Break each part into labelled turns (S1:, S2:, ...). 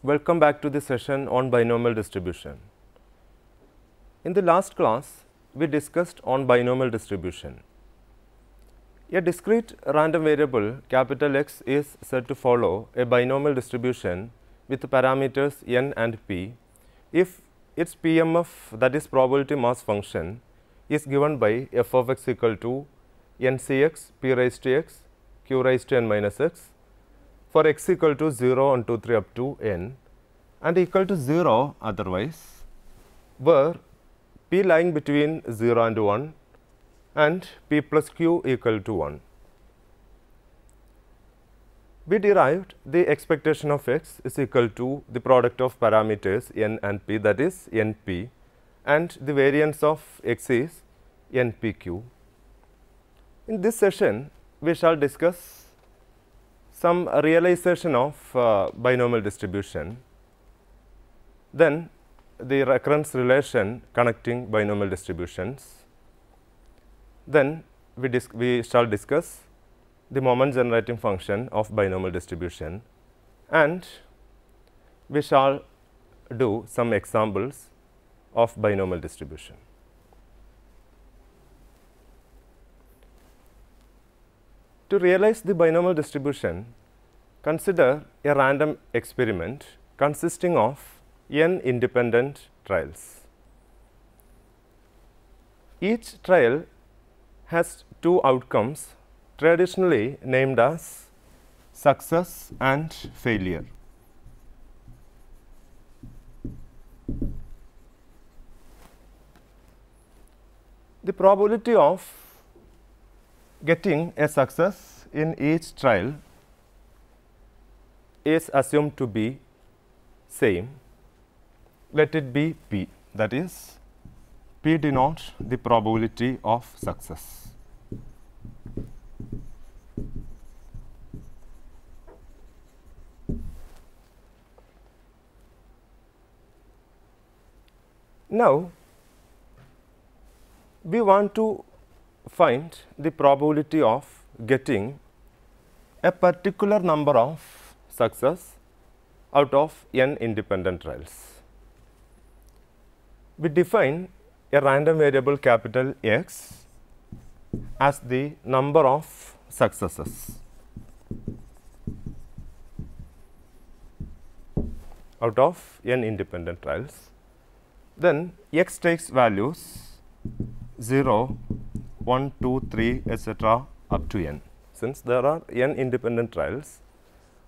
S1: Welcome back to the session on binomial distribution. In the last class, we discussed on binomial distribution. A discrete random variable capital X is said to follow a binomial distribution with parameters n and p if its PMF, that is probability mass function, is given by f of x equal to ncx p raised to x q raised to n minus x for x equal to 0, 1, 2, 3 up to n and equal to 0 otherwise, where p lying between 0 and 1 and p plus q equal to 1. We derived the expectation of x is equal to the product of parameters n and p, that is np, and the variance of x is npq. In this session, we shall discuss some realization of binomial distribution, then the recurrence relation connecting binomial distributions, then we shall discuss the moment generating function of binomial distribution, and we shall do some examples of binomial distribution. To realize the binomial distribution, consider a random experiment consisting of n independent trials. Each trial has two outcomes traditionally named as success and failure. The probability of getting a success in each trial is assumed to be same. Let it be p, that is p denotes the probability of success. Now, we want to find the probability of getting a particular number of success out of n independent trials. We define a random variable capital X as the number of successes out of n independent trials. Then X takes values 0, 1, 2, 3, etc. up to n. Since there are n independent trials,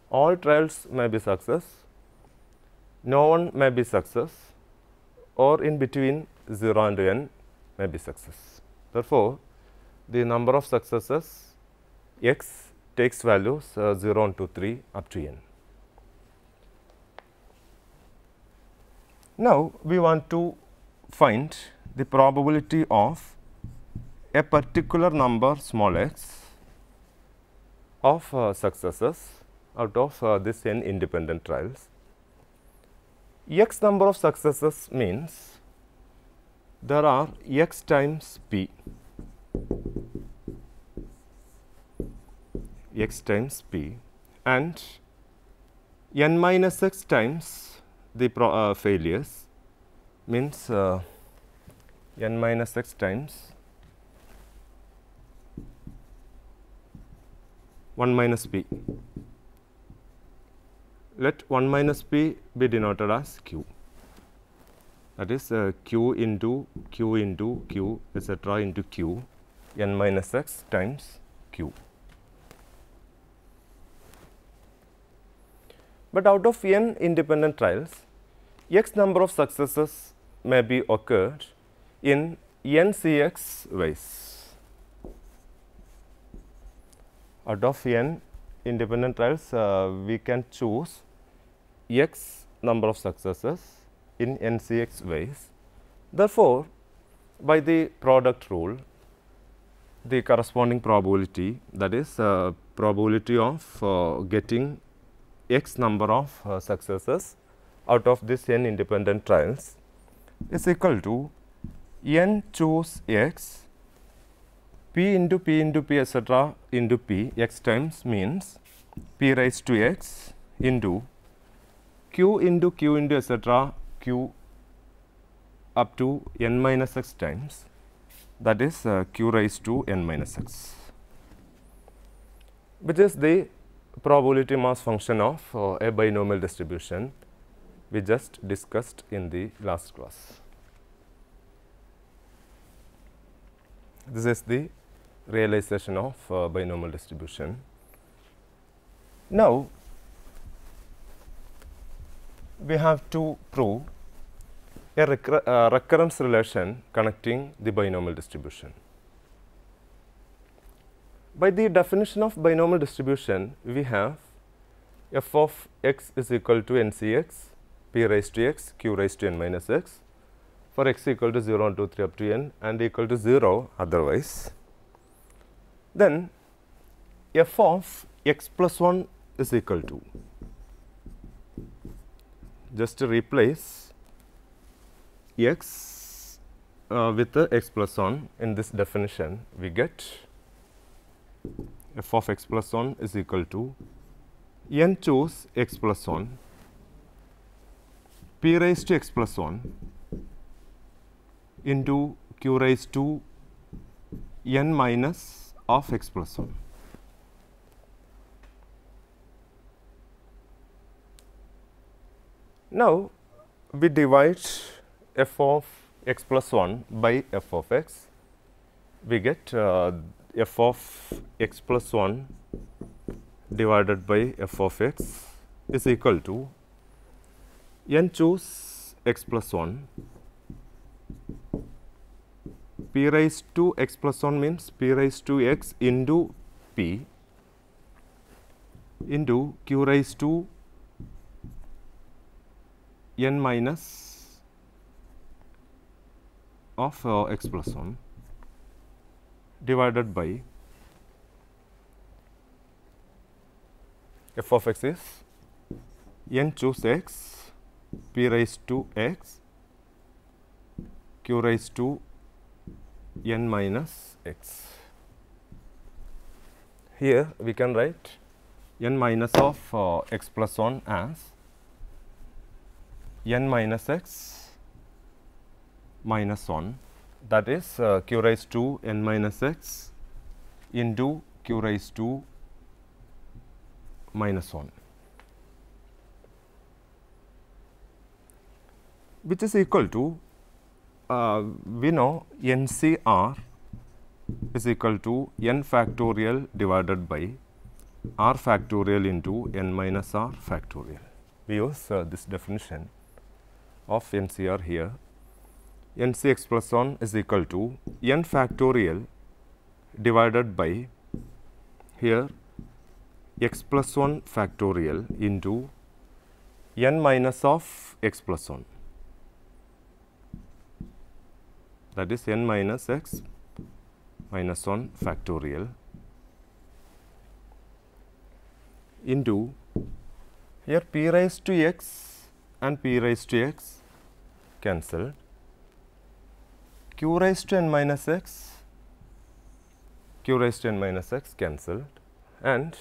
S1: all trials may be success, no one may be success, or in between 0 and n may be success. Therefore, the number of successes x takes values 0, 1, 2, 3 up to n. Now, we want to find the probability of a particular number small x of successes out of this n independent trials. X number of successes means there are x times p, and n minus x times the failures, means n minus x times 1 minus p. Let 1 minus p be denoted as q, that is q into q etc. into q, n minus x times q. But out of n independent trials, x number of successes may be occurred in ncx ways. Out of n independent trials, we can choose x number of successes in ncx ways. Therefore, by the product rule, the corresponding probability, that is probability of getting x number of successes out of this n independent trials is equal to n choose x p into p etc. into p, x times means p raised to x into q into etc. q up to n minus x times, that is q raised to n minus x, which is the probability mass function of a binomial distribution we just discussed in the last class. This is the realization of binomial distribution. Now, we have to prove a recurrence relation connecting the binomial distribution. By the definition of binomial distribution, we have f of x is equal to ncx, p raised to x, q raised to n minus x, for x equal to 0, 1, 2, 3 up to n and equal to 0 otherwise. Then f of x plus 1 is equal to, just to replace x with the x plus 1 in this definition, we get f of x plus 1 is equal to n choose x plus 1, p raised to x plus 1 into q raised to n minus of x plus 1. Now, we divide f of x plus 1 by f of x. We get f of x plus 1 divided by f of x is equal to n choose x plus 1, p raised to x plus 1 means p raised to x into p into q raised to n minus of x plus 1 divided by f of x is n choose x, p raised to x, q raised to n minus x. Here we can write n minus of x plus 1 as n minus x minus 1, that is q raised to n minus x into q raised to minus 1, which is equal to we know NCR is equal to n factorial divided by r factorial into n minus r factorial. We use this definition of NCR here. NCx plus 1 is equal to n factorial divided by here x plus 1 factorial into n minus of x plus 1, that is n minus x minus 1 factorial into here p raised to x and p raised to x cancelled, q raised to n minus x, q raised to n minus x cancelled, and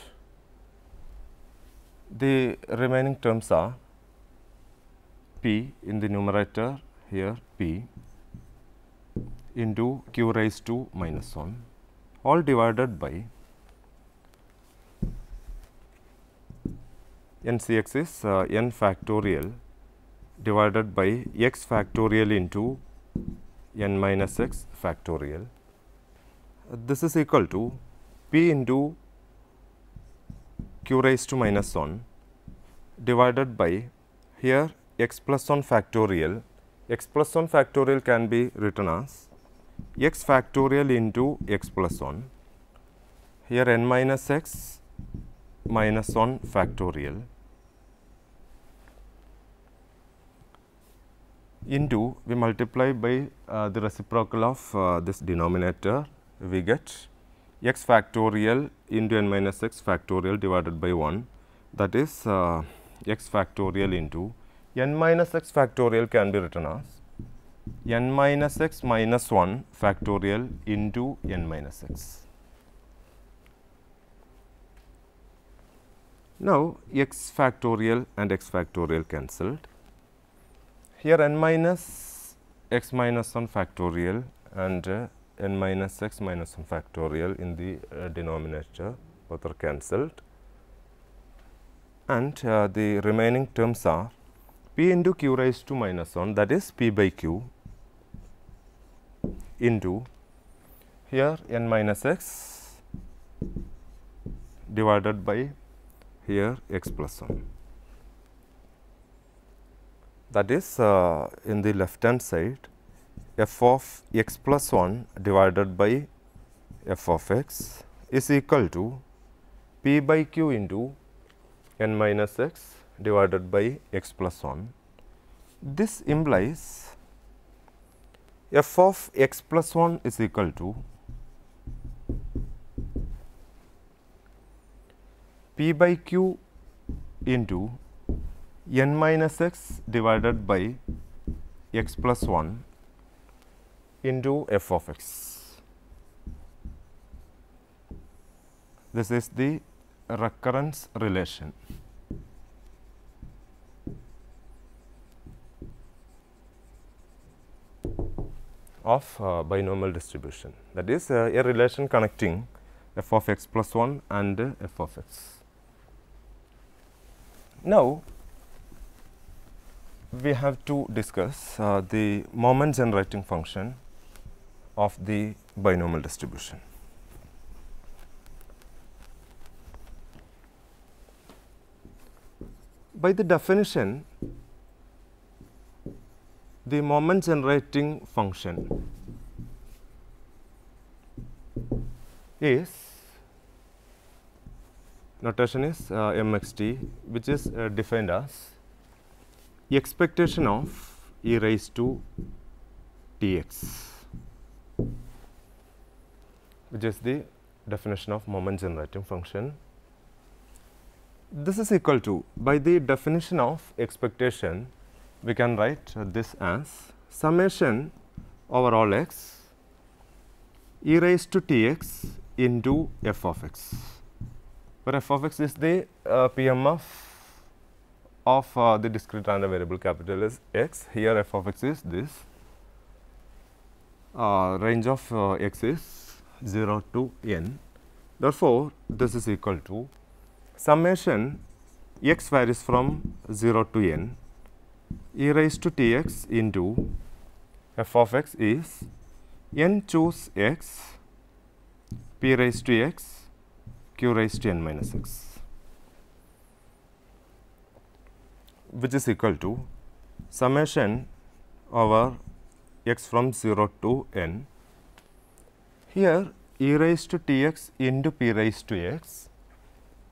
S1: the remaining terms are p in the numerator here p into q raised to minus 1 all divided by NCx is n factorial divided by x factorial into n minus x factorial. This is equal to p into q raised to minus 1 divided by here x plus 1 factorial. X plus 1 factorial can be written as x factorial into x plus 1, here n minus x minus 1 factorial into we multiply by the reciprocal of this denominator, we get x factorial into n minus x factorial divided by 1, that is x factorial into n minus x factorial can be written as n minus x minus 1 factorial into n minus x. Now, x factorial and x factorial cancelled. Here n minus x minus 1 factorial and n minus x minus 1 factorial in the denominator both are cancelled, and the remaining terms are p into q raised to minus 1, that is p by q, into here n minus x divided by here x plus 1. That is in the left hand side f of x plus 1 divided by f of x is equal to p by q into n minus x divided by x plus 1. This implies f of x plus 1 is equal to p by q into n minus x divided by x plus 1 into f of x. This is the recurrence relation. Of binomial distribution, that is a relation connecting f of x plus 1 and f of x. Now, we have to discuss the moment generating function of the binomial distribution. By the definition, the moment generating function is, notation is mxt, which is defined as expectation of e raised to tx, which is the definition of moment generating function. This is equal to, by the definition of expectation, we can write this as summation over all x e raised to tx into f of x, where f of x is the PMF of the discrete random variable capital is x. Here f of x is this, range of x is 0 to n. Therefore, this is equal to summation x varies from 0 to n e raised to tx into f of x is n choose x p raised to x q raised to n minus x, which is equal to summation over x from 0 to n. Here e raised to tx into p raised to x,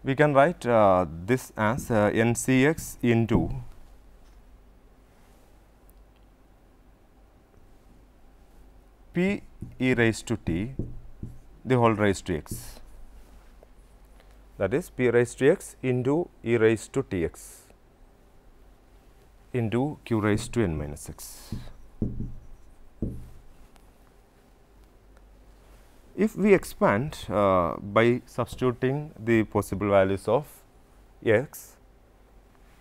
S1: we can write this as ncx into p e raised to t the whole raised to x, that is p raised to x into e raised to tx into q raised to n minus x. If we expand by substituting the possible values of x,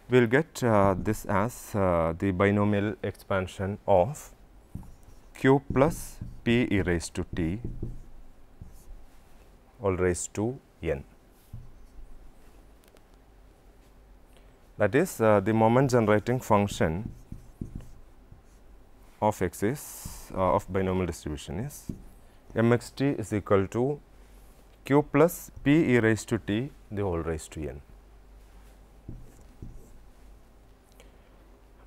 S1: we will get this as the binomial expansion of q plus p e raised to t all raised to n. That is the moment generating function of x is of binomial distribution is mxt is equal to q plus p e raised to t the whole raised to n.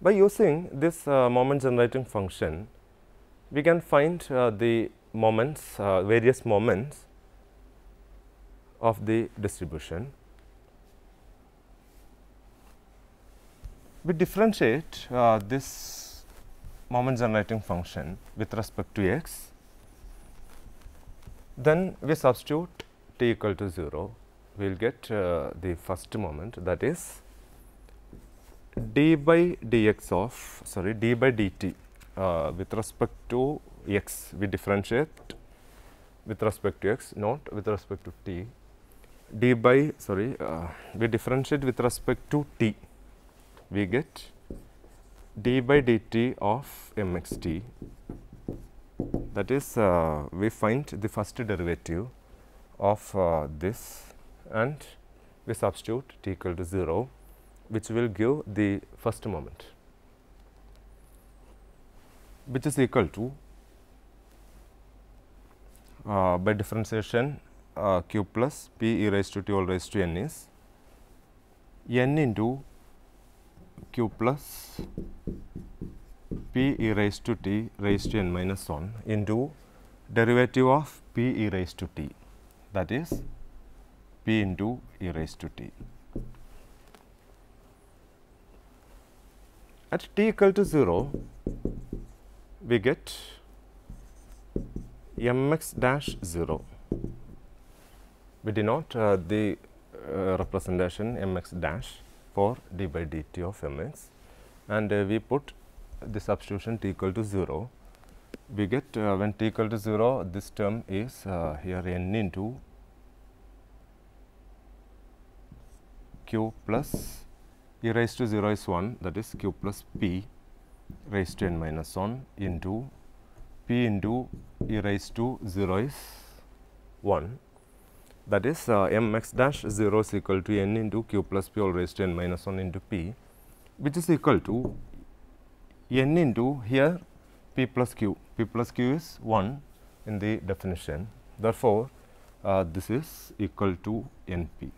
S1: By using this moment generating function, we can find the moments, various moments of the distribution. We differentiate this moment generating function with respect to x, then we substitute t equal to 0, we will get the first moment, that is d by dx of d by dt with respect to x, we differentiate with respect to x, not with respect to t, we differentiate with respect to t, we get d by dt of mxt, that is we find the first derivative of this and we substitute t equal to 0, which will give the first moment, which is equal to by differentiation q plus p e raised to t whole raised to n is n into q plus p e raised to t raised to n minus 1 into derivative of p e raised to t, that is p into e raised to t. At t equal to 0, we get mx dash 0. We denote the representation mx dash for d by dt of mx, and we put the substitution t equal to 0. We get when t equal to 0, this term is here n into q plus e raised to 0 is 1, that is q plus p raised to n minus 1 into p into e raised to 0 is 1, that is mx dash 0 is equal to n into q plus p all raised to n minus 1 into p, which is equal to n into here p plus q is 1 in the definition. Therefore, this is equal to np,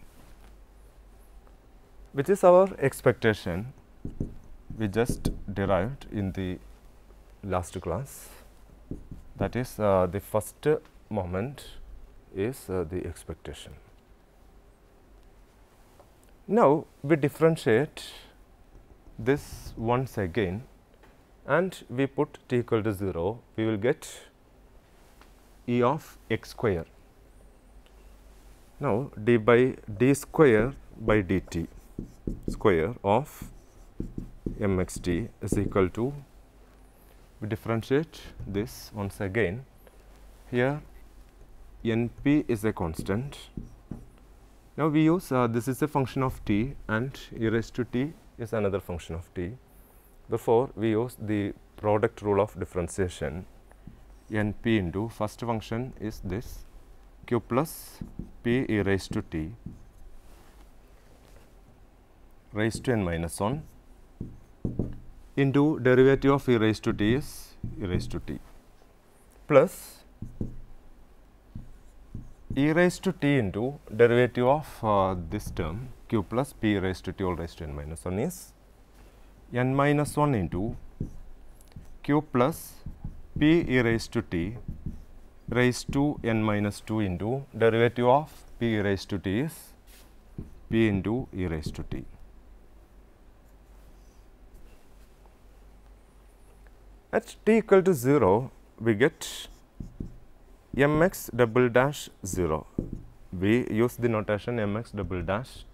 S1: which is our expectation we just derived in the last class. That is the first moment is the expectation. Now, we differentiate this once again and we put t equal to 0, we will get e of x square. Now, d by d square by dt square of mxt is equal to, we differentiate this once again. Here np is a constant. Now, we use this is a function of t and e raised to t is another function of t. Therefore, we use the product rule of differentiation. Np into first function is this q plus p e raised to t raised to n minus 1 into derivative of e raised to t is e raised to t plus e raised to t into derivative of this term q plus p raised to t all raised to n minus 1 is n minus 1 into q plus p e raised to t raised to n minus 2 into derivative of p e raised to t is p into e raised to t. At t equal to 0, we get mx double dash 0. We use the notation mx double dash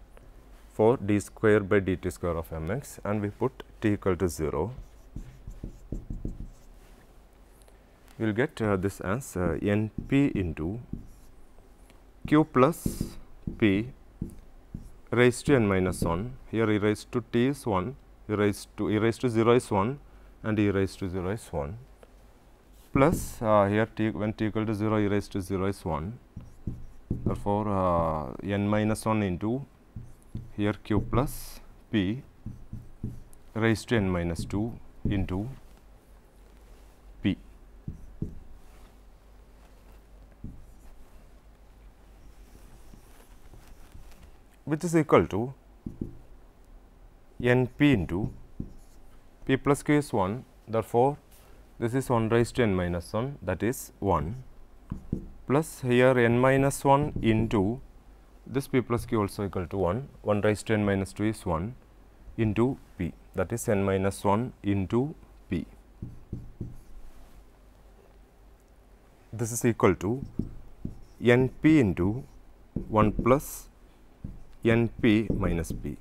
S1: for d square by dt square of mx and we put t equal to 0. We will get this as np into q plus p raised to n minus 1. Here e raised to t is 1, e raised to 0 is 1 and e raised to 0 is 1 plus here t when t equal to 0 e raised to 0 is 1. Therefore, n minus 1 into here q plus p raised to n minus 2 into p. Which is equal to np into p plus q is 1. Therefore, this is 1 raised to n minus 1, that is 1 plus here n minus 1 into this p plus q also equal to 1, 1 raised to n minus 2 is 1 into p, that is n minus 1 into p. This is equal to np into 1 plus np minus p.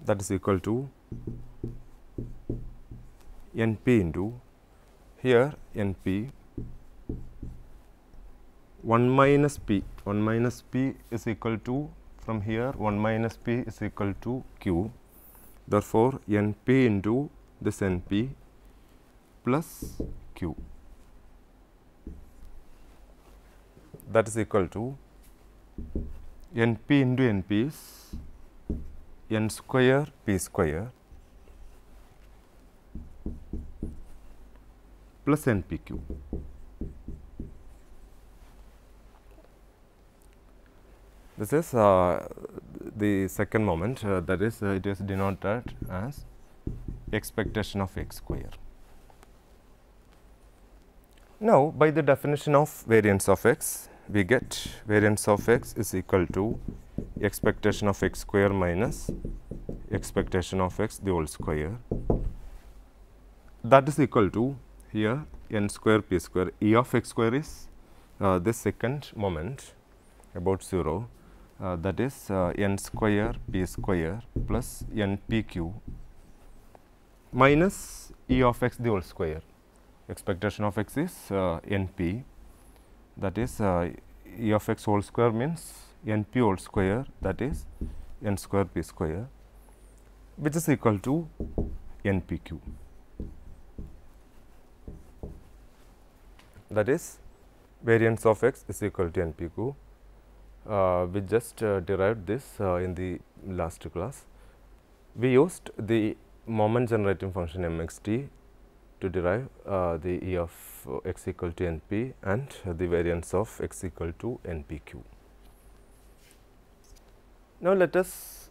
S1: That is equal to np into here np 1 minus p is equal to, from here 1 minus p is equal to q. Therefore, np into this np plus q, that is equal to np into np is n square p square plus npq. This is the second moment, that is it is denoted as expectation of x square. Now, by the definition of variance of x, we get variance of x is equal to expectation of x square minus expectation of x the whole square, that is equal to here n square p square. E of x square is this second moment about 0, that is n square p square plus n p q minus e of x the whole square. Expectation of x is n p, that is e of x whole square means n p whole square, that is n square p square, which is equal to n p q. That is variance of x is equal to n p q. We just derived this in the last class. We used the moment generating function mxt to derive the e of x equal to n p and the variance of x equal to n p q. Now, let us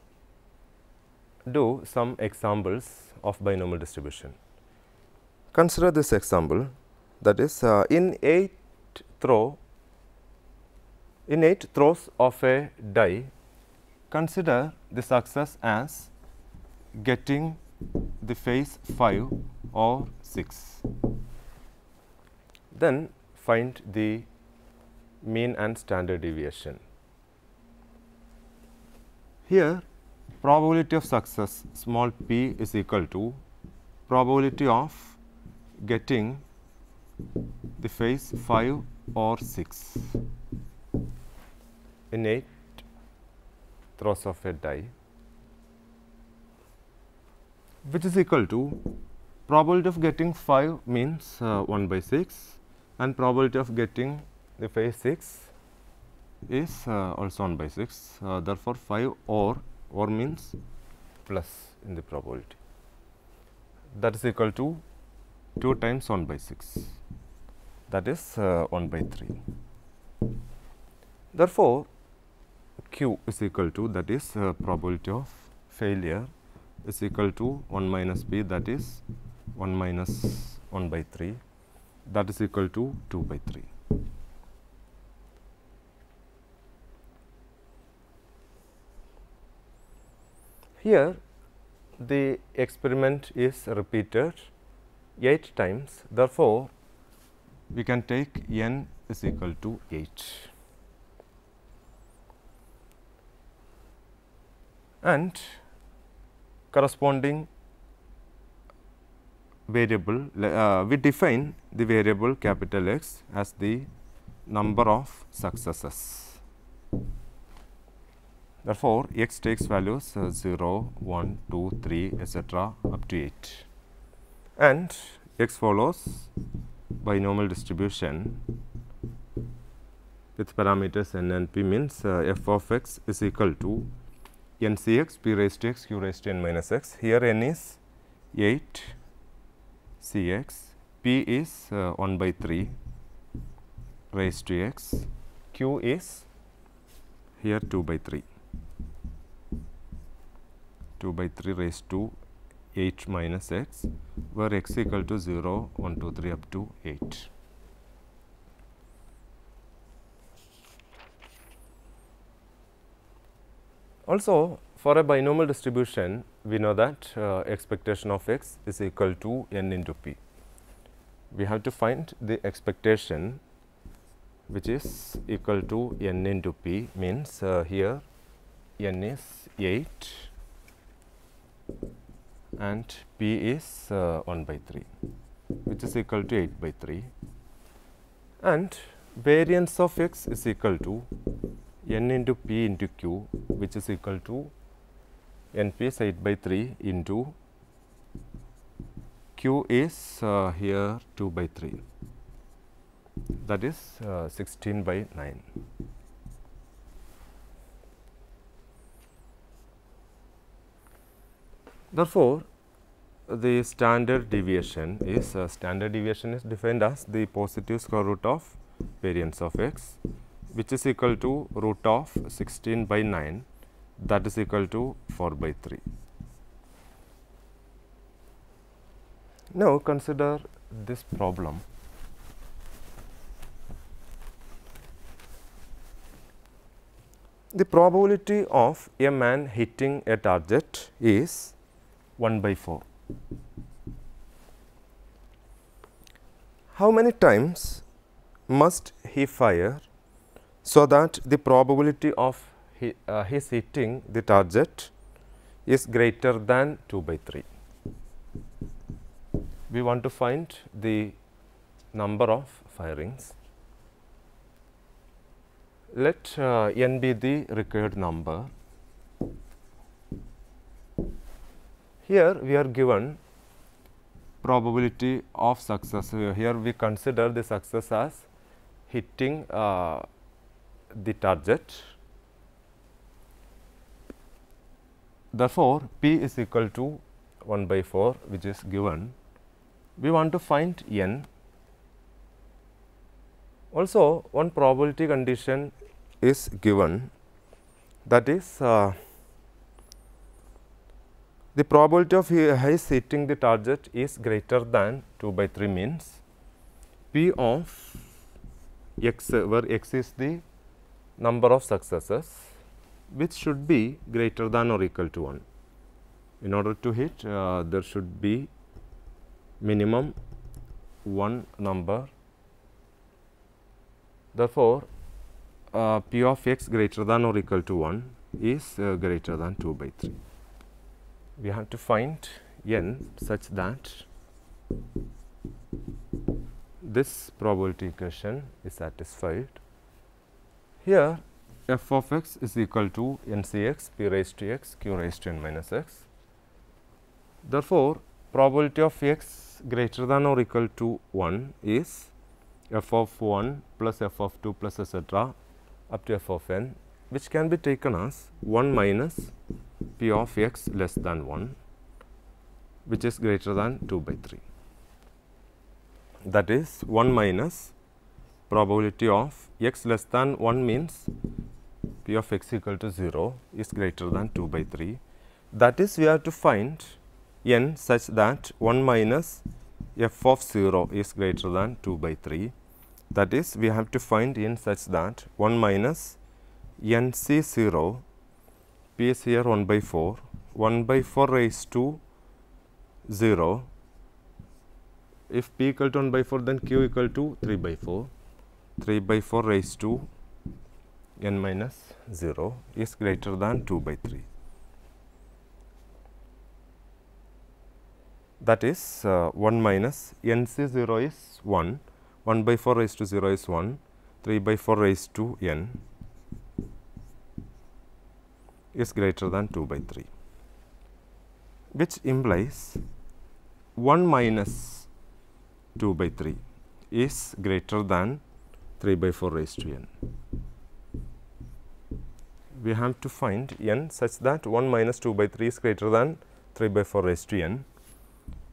S1: do some examples of binomial distribution. Consider this example, that is in 8 throws of a die, consider the success as getting the face 5 or 6. Then find the mean and standard deviation. Here probability of success small p is equal to probability of getting the face 5 or 6 in 8 throws of a die, which is equal to probability of getting 5 means 1 by 6 and probability of getting the face 6 is also 1 by 6. Therefore, 5 or means plus in the probability, that is equal to 2 times 1 by 6, that is 1 by 3. Therefore, q is equal to, that is probability of failure is equal to 1 minus p, that is 1 minus 1 by 3, that is equal to 2 by 3. Here the experiment is repeated 8 times. Therefore, we can take n is equal to 8. And corresponding variable, we define the variable capital X as the number of successes. Therefore, x takes values 0, 1, 2, 3, etc. up to 8, and x follows binomial distribution with parameters n and p, means f of x is equal to n c x p raised to x q raised to n minus x. Here n is 8 c x, p is 1 by 3 raised to x, q is here 2 by 3. 2 by 3 raised to 8 minus x, where x equal to 0, 1, 2, 3 up to 8. Also, for a binomial distribution, we know that expectation of x is equal to n into p. We have to find the expectation which is equal to n into p, means here n is 8 and p is 1 by 3, which is equal to 8 by 3, and variance of x is equal to n into p into q, which is equal to np is 8 by 3 into q is here 2 by 3, that is 16 by 9. Therefore, the standard deviation is defined as the positive square root of variance of x, which is equal to root of 16 by 9, that is equal to 4 by 3. Now, consider this problem. The probability of a man hitting a target is 1 by 4. How many times must he fire so that the probability of his hitting the target is greater than 2 by 3? We want to find the number of firings. Let n be the required number. Here we are given probability of success. Here we consider the success as hitting the target. Therefore, p is equal to 1 by 4, which is given. We want to find n. Also, one probability condition is given, that is the probability of his hitting the target is greater than 2 by 3, means p of x, where x is the number of successes, which should be greater than or equal to 1. In order to hit, there should be minimum one number. Therefore, p of x greater than or equal to 1 is greater than 2 by 3. We have to find n such that this probability equation is satisfied. Here f of x is equal to n c x, p raised to x, q raised to n minus x. Therefore, probability of x greater than or equal to 1 is f of 1 plus f of 2 plus etc. up to f of n, which can be taken as 1 minus p of x less than 1, which is greater than 2 by 3. That is 1 minus probability of x less than 1 means p of x equal to 0 is greater than 2 by 3. That is, we have to find n such that 1 minus f of 0 is greater than 2 by 3. That is, we have to find n such that 1 minus n c 0, p is here 1 by 4, 1 by 4 raised to 0. If p equal to 1 by 4, then q equal to 3 by 4. 3 by 4 raised to n minus 0 is greater than 2 by 3. That is 1 minus n c 0 is 1, 1 by 4 raised to 0 is 1, 3 by 4 raised to n is greater than 2 by 3, which implies 1 minus 2 by 3 is greater than 3 by 4 raised to n. We have to find n such that 1 minus 2 by 3 is greater than 3 by 4 raised to n.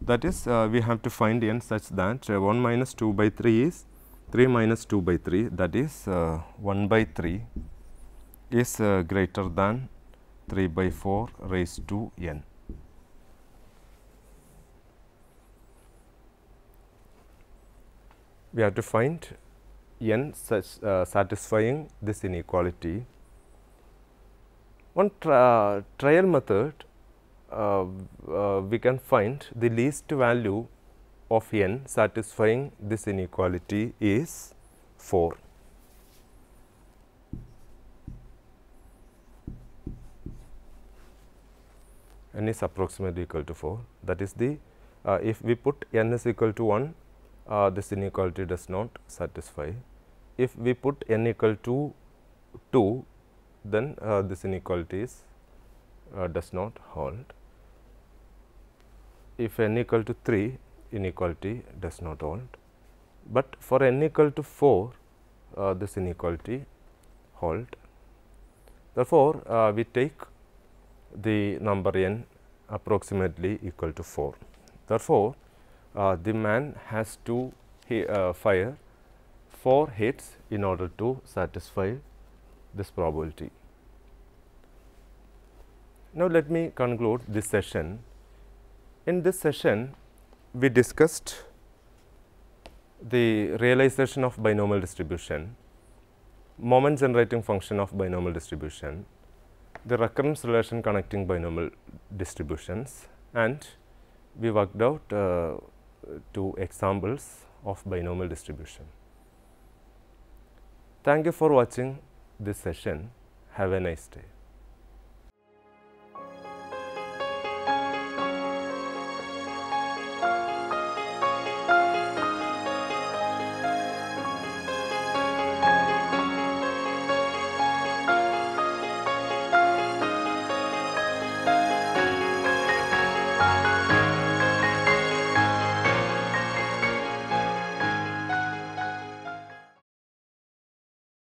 S1: That is, we have to find n such that 1 minus 2 by 3 is 3 minus 2 by 3, that is 1 by 3 is greater than 3 by 4 raised to n. We have to find n such satisfying this inequality. One trial method, we can find the least value of n satisfying this inequality is 4. n is approximately equal to 4. That is the if we put n is equal to 1, this inequality does not satisfy. If we put n equal to 2, then this inequality is does not hold. If n equal to 3, inequality does not hold, but for n equal to 4, this inequality hold. Therefore, we take the number n approximately equal to 4. Therefore, the man has to fire 4 hits in order to satisfy this probability. Now, let me conclude this session. In this session, we discussed the realization of binomial distribution, moment generating function of binomial distribution, the recurrence relation connecting binomial distributions, and we worked out 2 examples of binomial distribution. Thank you for watching this session. Have a nice day.